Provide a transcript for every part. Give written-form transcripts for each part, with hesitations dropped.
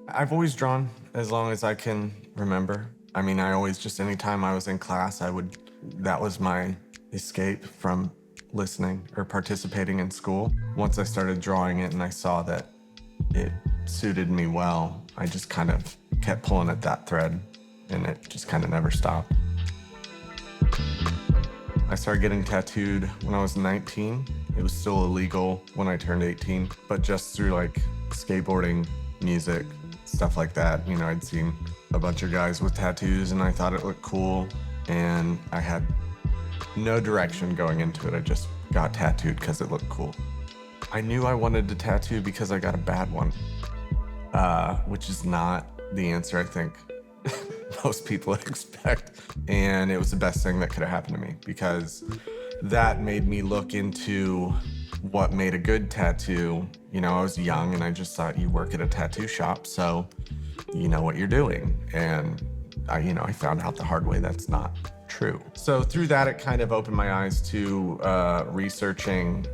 I've always drawn as long as I can remember. I mean, I always just anytime I was in class, that was my escape from listening or participating in school. Once I started drawing it and I saw that it suited me well, I just kind of kept pulling at that thread and it just kind of never stopped. I started getting tattooed when I was 19. It was still illegal when I turned 18, but just through like skateboarding, music, stuff like that. You know, I'd seen a bunch of guys with tattoos and I thought it looked cool, and I had no direction going into it. I just got tattooed because it looked cool. I knew I wanted to tattoo because I got a bad one, which is not the answer I think most people would expect. And it was the best thing that could have happened to me, because that made me look into what made a good tattoo. You know, I was young and I just thought you work at a tattoo shop, so you know what you're doing. And I found out the hard way that's not true. So through that, it kind of opened my eyes to researching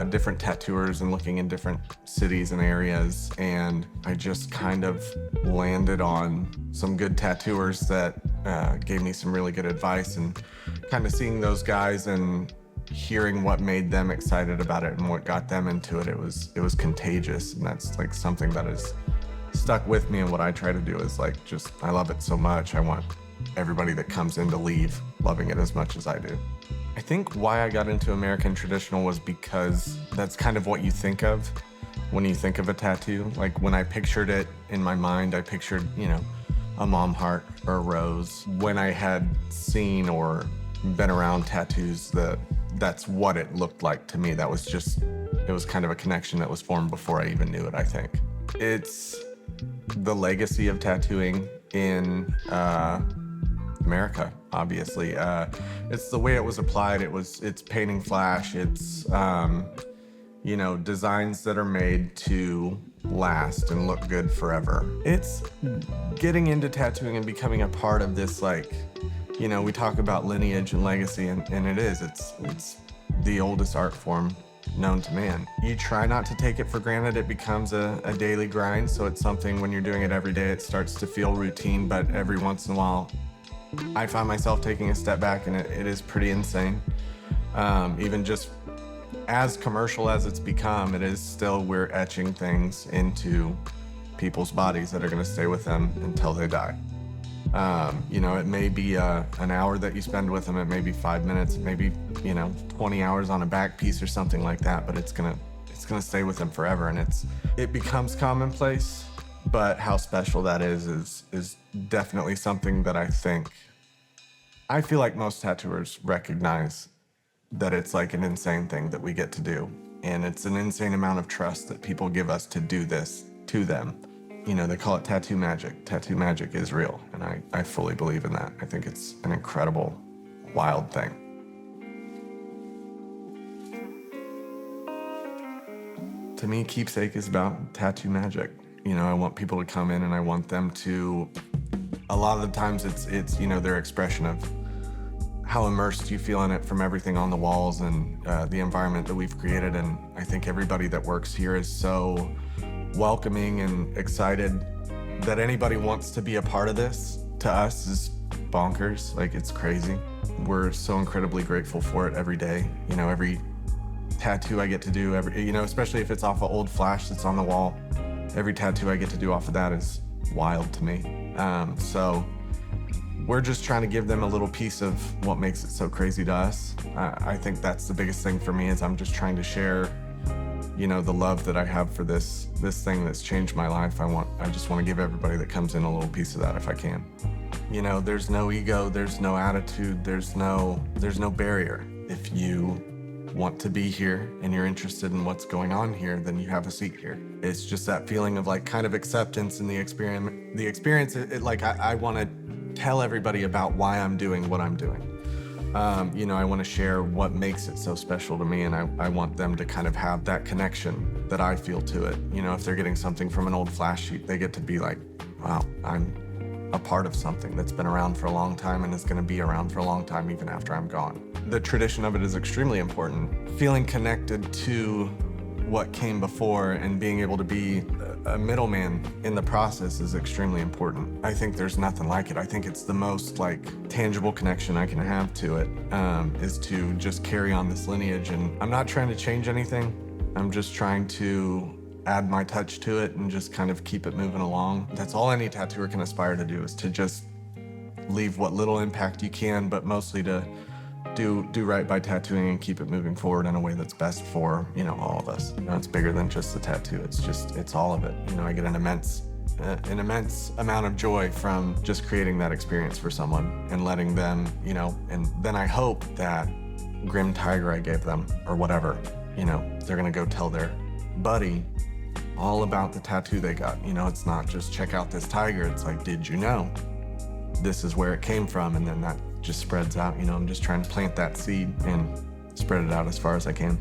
different tattooers and looking in different cities and areas. And I just kind of landed on some good tattooers that gave me some really good advice, and kind of seeing those guys and hearing what made them excited about it and what got them into it. It was contagious, and that's like something that has stuck with me. And what I try to do is I love it so much. I want everybody that comes in to leave loving it as much as I do. I think why I got into American traditional was because that's kind of what you think of when you think of a tattoo. Like when I pictured it in my mind, I pictured, a mom heart or a rose. When I had seen or been around tattoos, that's what it looked like to me. It was kind of a connection that was formed before I even knew it, I think. It's the legacy of tattooing in America, obviously. It's the way it was applied. It's painting flash. It's, designs that are made to last and look good forever. It's getting into tattooing and becoming a part of this, we talk about lineage and legacy, and it is. It's the oldest art form known to man. You try not to take it for granted. It becomes a daily grind, so it's something when you're doing it every day, it starts to feel routine, but every once in a while, I find myself taking a step back, and it is pretty insane. Even just as commercial as it's become, it is still, we're etching things into people's bodies that are gonna stay with them until they die. It may be an hour that you spend with them, it may be 5 minutes, maybe 20 hours on a back piece or something like that, but it's gonna stay with them forever, and it becomes commonplace. But how special that is definitely something that I feel like most tattooers recognize, that it's like an insane thing that we get to do, and it's an insane amount of trust that people give us to do this to them. They call it tattoo magic. Tattoo magic is real, and I fully believe in that. I think it's an incredible, wild thing. To me, Keepsake is about tattoo magic. I want people to come in, and I want them to, a lot of the times it's their expression of how immersed you feel in it from everything on the walls and the environment that we've created. And I think everybody that works here is so welcoming and excited that anybody wants to be a part of this. To us is bonkers. It's crazy. We're so incredibly grateful for it every day. Every tattoo I get to do, especially if it's off an old flash that's on the wall, every tattoo I get to do off of that is wild to me. So we're just trying to give them a little piece of what makes it so crazy to us. I think that's the biggest thing for me, is I'm just trying to share the love that I have for this thing that's changed my life. I just want to give everybody that comes in a little piece of that if I can. There's no ego, there's no attitude, there's no barrier. If you want to be here and you're interested in what's going on here, then you have a seat here. It's just that feeling of kind of acceptance in the experience. I want to tell everybody about why I'm doing what I'm doing. I want to share what makes it so special to me, and I want them to kind of have that connection that I feel to it. If they're getting something from an old flash sheet, they get to be like, wow, I'm a part of something that's been around for a long time and is going to be around for a long time even after I'm gone. The tradition of it is extremely important. Feeling connected to what came before and being able to be a middleman in the process is extremely important. I think there's nothing like it. I think it's the most like tangible connection I can have to it, is to just carry on this lineage. And I'm not trying to change anything. I'm just trying to add my touch to it and just kind of keep it moving along. That's all any tattooer can aspire to do, is to just leave what little impact you can, but mostly to do right by tattooing and keep it moving forward in a way that's best for, you know, all of us. You know, it's bigger than just the tattoo. It's all of it. You know, I get an immense amount of joy from just creating that experience for someone and letting them, you know, and then I hope that grim tiger I gave them or whatever, you know, they're gonna go tell their buddy all about the tattoo they got. You know, it's not just check out this tiger. It's like, did you know this is where it came from? And then that just spreads out. You know, I'm just trying to plant that seed and spread it out as far as I can.